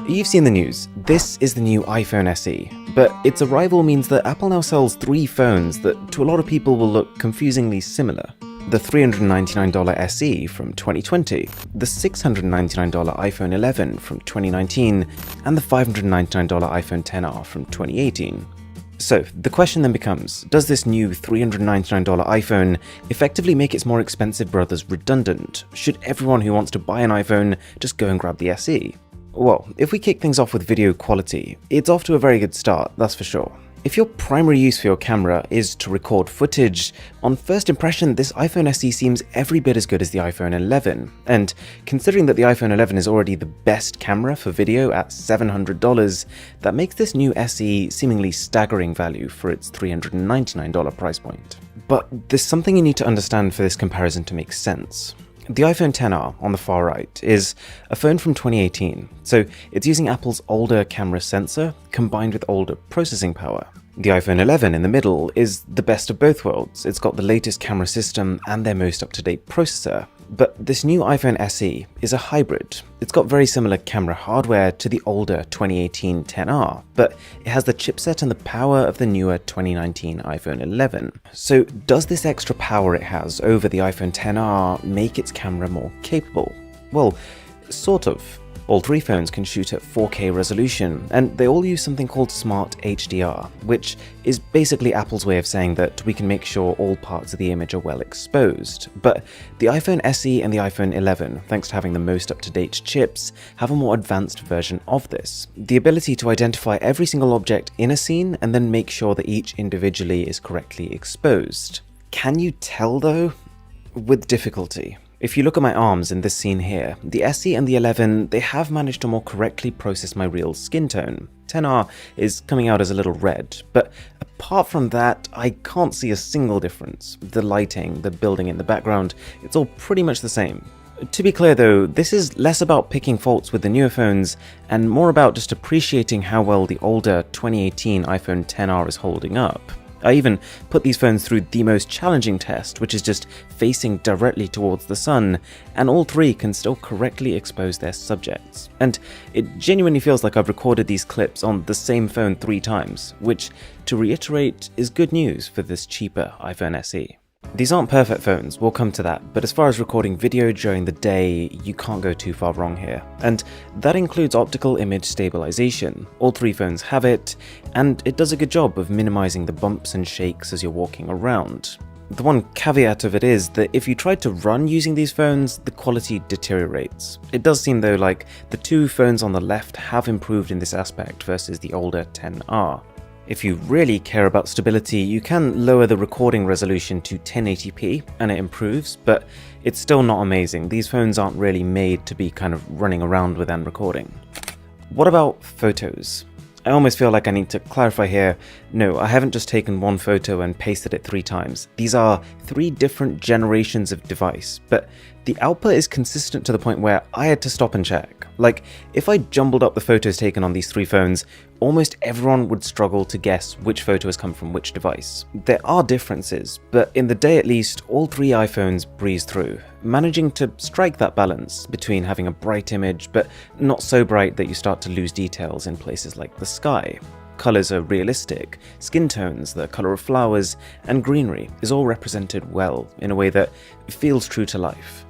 You've seen the news. This is the new iPhone SE, but its arrival means that Apple now sells three phones that to a lot of people will look confusingly similar. The $399 SE from 2020, the $699 iPhone 11 from 2019, and the $599 iPhone XR from 2018. So, the question then becomes, does this new $399 iPhone effectively make its more expensive brothers redundant? Should everyone who wants to buy an iPhone just go and grab the SE? Well, if we kick things off with video quality, it's off to a very good start, that's for sure. If your primary use for your camera is to record footage, on first impression this iPhone SE seems every bit as good as the iPhone 11, and considering that the iPhone 11 is already the best camera for video at $700, that makes this new SE seemingly staggering value for its $399 price point. But there's something you need to understand for this comparison to make sense. The iPhone XR on the far right is a phone from 2018, so it's using Apple's older camera sensor combined with older processing power. The iPhone 11 in the middle is the best of both worlds. It's got the latest camera system and their most up-to-date processor. But this new iPhone SE is a hybrid. It's got very similar camera hardware to the older 2018 XR, but it has the chipset and the power of the newer 2019 iPhone 11. So does this extra power it has over the iPhone XR make its camera more capable? Well, sort of. All three phones can shoot at 4K resolution, and they all use something called Smart HDR, which is basically Apple's way of saying that we can make sure all parts of the image are well exposed. But the iPhone SE and the iPhone 11, thanks to having the most up-to-date chips, have a more advanced version of this. The ability to identify every single object in a scene and then make sure that each individually is correctly exposed. Can you tell though? With difficulty. If you look at my arms in this scene here, the SE and the 11, they have managed to more correctly process my real skin tone. XR is coming out as a little red, but apart from that, I can't see a single difference. The lighting, the building in the background, it's all pretty much the same. To be clear though, this is less about picking faults with the newer phones and more about just appreciating how well the older 2018 iPhone XR is holding up. I even put these phones through the most challenging test, which is just facing directly towards the sun, and all three can still correctly expose their subjects. And it genuinely feels like I've recorded these clips on the same phone 3 times, which, to reiterate, is good news for this cheaper iPhone SE. These aren't perfect phones, we'll come to that, but as far as recording video during the day, you can't go too far wrong here. And that includes optical image stabilization. All three phones have it, and it does a good job of minimizing the bumps and shakes as you're walking around. The one caveat of it is that if you try to run using these phones, the quality deteriorates. It does seem though like the two phones on the left have improved in this aspect versus the older XR. If you really care about stability, you can lower the recording resolution to 1080p and it improves, but it's still not amazing. These phones aren't really made to be kind of running around with and recording. What about photos? I almost feel like I need to clarify here. No, I haven't just taken one photo and pasted it 3 times. These are 3 different generations of device, but the output is consistent to the point where I had to stop and check. Like, if I jumbled up the photos taken on these 3 phones, almost everyone would struggle to guess which photo has come from which device. There are differences, but in the day at least, all 3 iPhones breeze through, managing to strike that balance between having a bright image, but not so bright that you start to lose details in places like the sky. Colors are realistic, skin tones, the color of flowers, and greenery is all represented well in a way that feels true to life.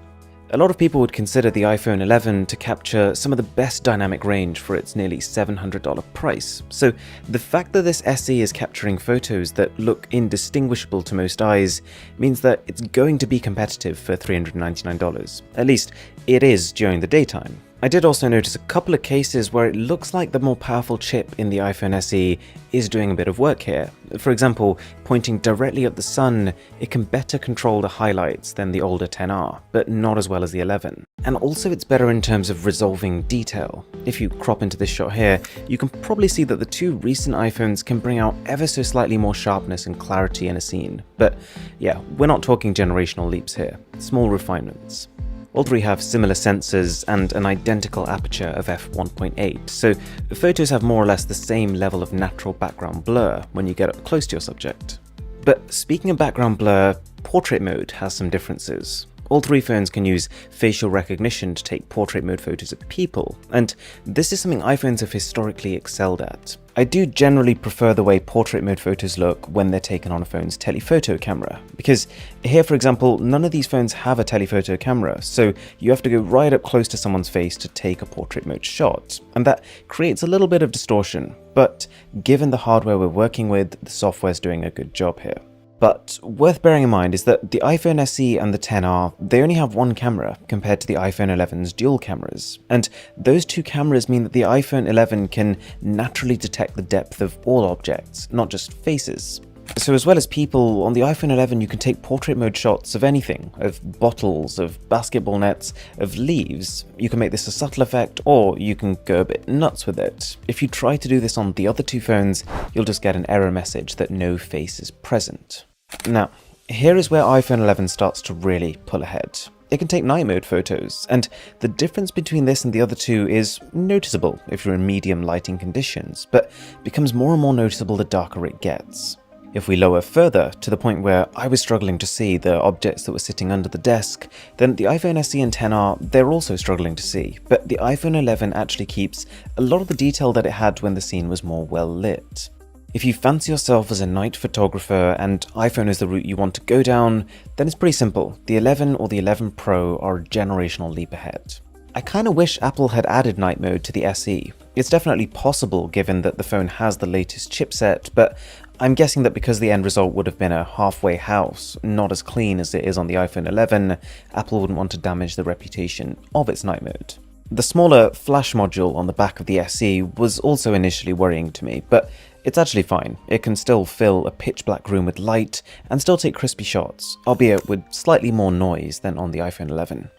A lot of people would consider the iPhone 11 to capture some of the best dynamic range for its nearly $700 price, so the fact that this SE is capturing photos that look indistinguishable to most eyes means that it's going to be competitive for $399. At least, it is during the daytime. I did also notice a couple of cases where it looks like the more powerful chip in the iPhone SE is doing a bit of work here. For example, pointing directly at the sun, it can better control the highlights than the older XR, but not as well as the 11. And also it's better in terms of resolving detail. If you crop into this shot here, you can probably see that the 2 recent iPhones can bring out ever so slightly more sharpness and clarity in a scene. But yeah, we're not talking generational leaps here, small refinements. All 3 have similar sensors and an identical aperture of f1.8, so the photos have more or less the same level of natural background blur when you get up close to your subject. But speaking of background blur, portrait mode has some differences. All three phones can use facial recognition to take portrait mode photos of people, and this is something iPhones have historically excelled at. I do generally prefer the way portrait mode photos look when they're taken on a phone's telephoto camera, because here, for example, none of these phones have a telephoto camera, so you have to go right up close to someone's face to take a portrait mode shot, and that creates a little bit of distortion, but given the hardware we're working with, the software's doing a good job here. But worth bearing in mind is that the iPhone SE and the XR, they only have one camera compared to the iPhone 11's dual cameras. And those two cameras mean that the iPhone 11 can naturally detect the depth of all objects, not just faces. So as well as people, on the iPhone 11 you can take portrait mode shots of anything, of bottles, of basketball nets, of leaves. You can make this a subtle effect, or you can go a bit nuts with it. If you try to do this on the other two phones, you'll just get an error message that no face is present. Now, here is where iPhone 11 starts to really pull ahead. It can take night mode photos, and the difference between this and the other two is noticeable if you're in medium lighting conditions, but becomes more and more noticeable the darker it gets. If we lower further, to the point where I was struggling to see the objects that were sitting under the desk, then the iPhone SE and XR, they're also struggling to see, but the iPhone 11 actually keeps a lot of the detail that it had when the scene was more well lit. If you fancy yourself as a night photographer and iPhone is the route you want to go down, then it's pretty simple. The 11 or the 11 Pro are a generational leap ahead. I kinda wish Apple had added night mode to the SE. It's definitely possible given that the phone has the latest chipset, but I'm guessing that because the end result would have been a halfway house, not as clean as it is on the iPhone 11, Apple wouldn't want to damage the reputation of its night mode. The smaller flash module on the back of the SE was also initially worrying to me, but it's actually fine. It can still fill a pitch black room with light and still take crispy shots, albeit with slightly more noise than on the iPhone 11.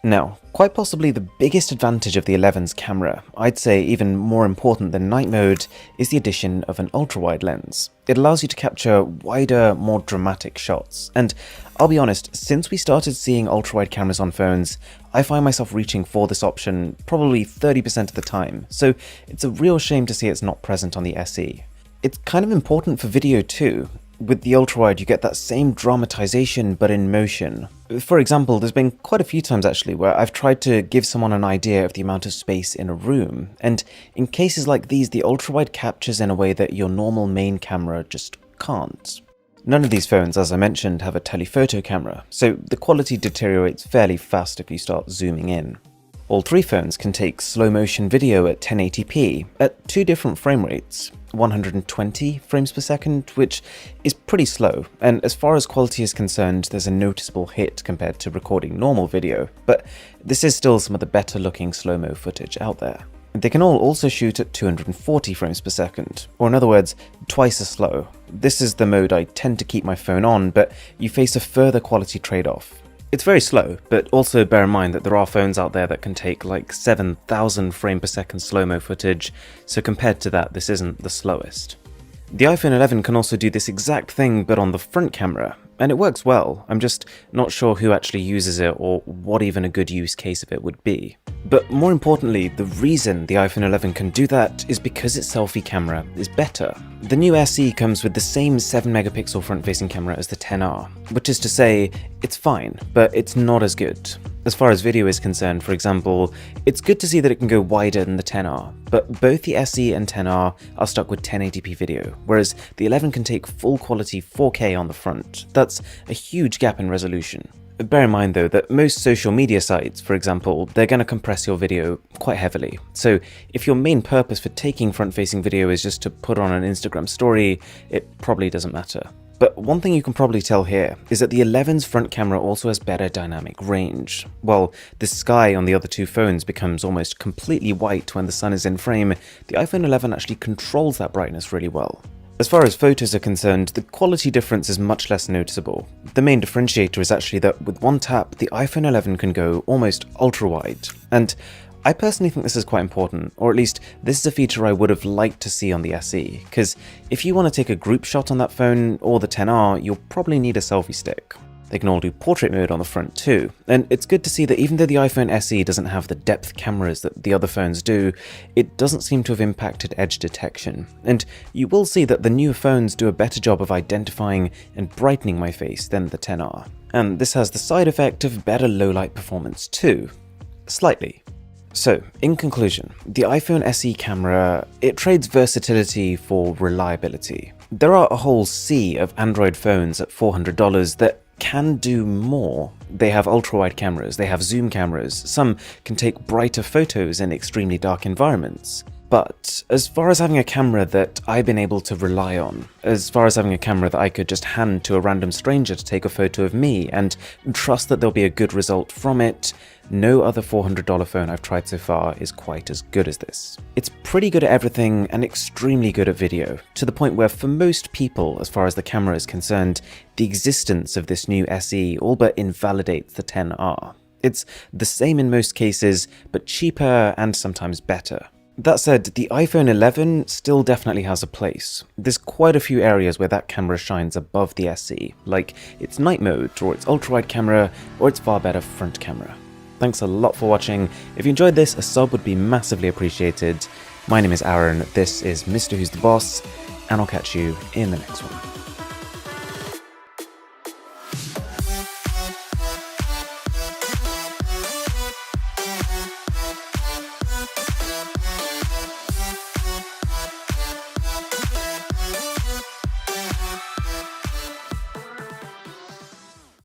Now, quite possibly the biggest advantage of the 11's camera, I'd say even more important than night mode, is the addition of an ultra-wide lens. It allows you to capture wider, more dramatic shots, and I'll be honest, since we started seeing ultra-wide cameras on phones, I find myself reaching for this option probably 30% of the time, so it's a real shame to see it's not present on the SE. It's kind of important for video too. With the ultrawide, you get that same dramatization but in motion. For example, there's been quite a few times actually where I've tried to give someone an idea of the amount of space in a room, and in cases like these, the ultrawide captures in a way that your normal main camera just can't. None of these phones, as I mentioned, have a telephoto camera, so the quality deteriorates fairly fast if you start zooming in. All three phones can take slow motion video at 1080p at two different frame rates, 120 frames per second, which is pretty slow, and as far as quality is concerned, there's a noticeable hit compared to recording normal video, but this is still some of the better looking slow-mo footage out there. They can all also shoot at 240 frames per second, or in other words, twice as slow. This is the mode I tend to keep my phone on, but you face a further quality trade-off. It's very slow, but also bear in mind that there are phones out there that can take like 7,000 frame per second slow-mo footage, so compared to that, this isn't the slowest. The iPhone 11 can also do this exact thing but on the front camera, and it works well. I'm just not sure who actually uses it or what even a good use case of it would be. But more importantly, the reason the iPhone 11 can do that is because its selfie camera is better. The new SE comes with the same 7-megapixel front-facing camera as the XR, which is to say, it's fine, but it's not as good. As far as video is concerned, for example, it's good to see that it can go wider than the XR, but both the SE and XR are stuck with 1080p video, whereas the 11 can take full quality 4K on the front. That's a huge gap in resolution. Bear in mind though that most social media sites, for example, they're going to compress your video quite heavily. So if your main purpose for taking front-facing video is just to put on an Instagram story, it probably doesn't matter. But one thing you can probably tell here is that the 11's front camera also has better dynamic range. While the sky on the other two phones becomes almost completely white when the sun is in frame, the iPhone 11 actually controls that brightness really well. As far as photos are concerned, the quality difference is much less noticeable. The main differentiator is actually that with one tap, the iPhone 11 can go almost ultra-wide. And I personally think this is quite important, or at least this is a feature I would have liked to see on the SE, because if you want to take a group shot on that phone or the XR, you'll probably need a selfie stick. They can all do portrait mode on the front too, and it's good to see that even though the iPhone SE doesn't have the depth cameras that the other phones do, it doesn't seem to have impacted edge detection, and you will see that the newer phones do a better job of identifying and brightening my face than the XR. And this has the side effect of better low-light performance too. Slightly. So, in conclusion, the iPhone SE camera, it trades versatility for reliability. There are a whole sea of Android phones at $400 that can do more. They have ultra-wide cameras, they have zoom cameras, some can take brighter photos in extremely dark environments. But as far as having a camera that I've been able to rely on, as far as having a camera that I could just hand to a random stranger to take a photo of me and trust that there'll be a good result from it, no other $400 phone I've tried so far is quite as good as this. It's pretty good at everything and extremely good at video, to the point where for most people, as far as the camera is concerned, the existence of this new SE all but invalidates the XR. It's the same in most cases, but cheaper and sometimes better. That said, the iPhone 11 still definitely has a place. There's quite a few areas where that camera shines above the SE, like its night mode, or its ultra-wide camera, or its far better front camera. Thanks a lot for watching. If you enjoyed this, a sub would be massively appreciated. My name is Aaron, this is Mr. Who's the Boss, and I'll catch you in the next one.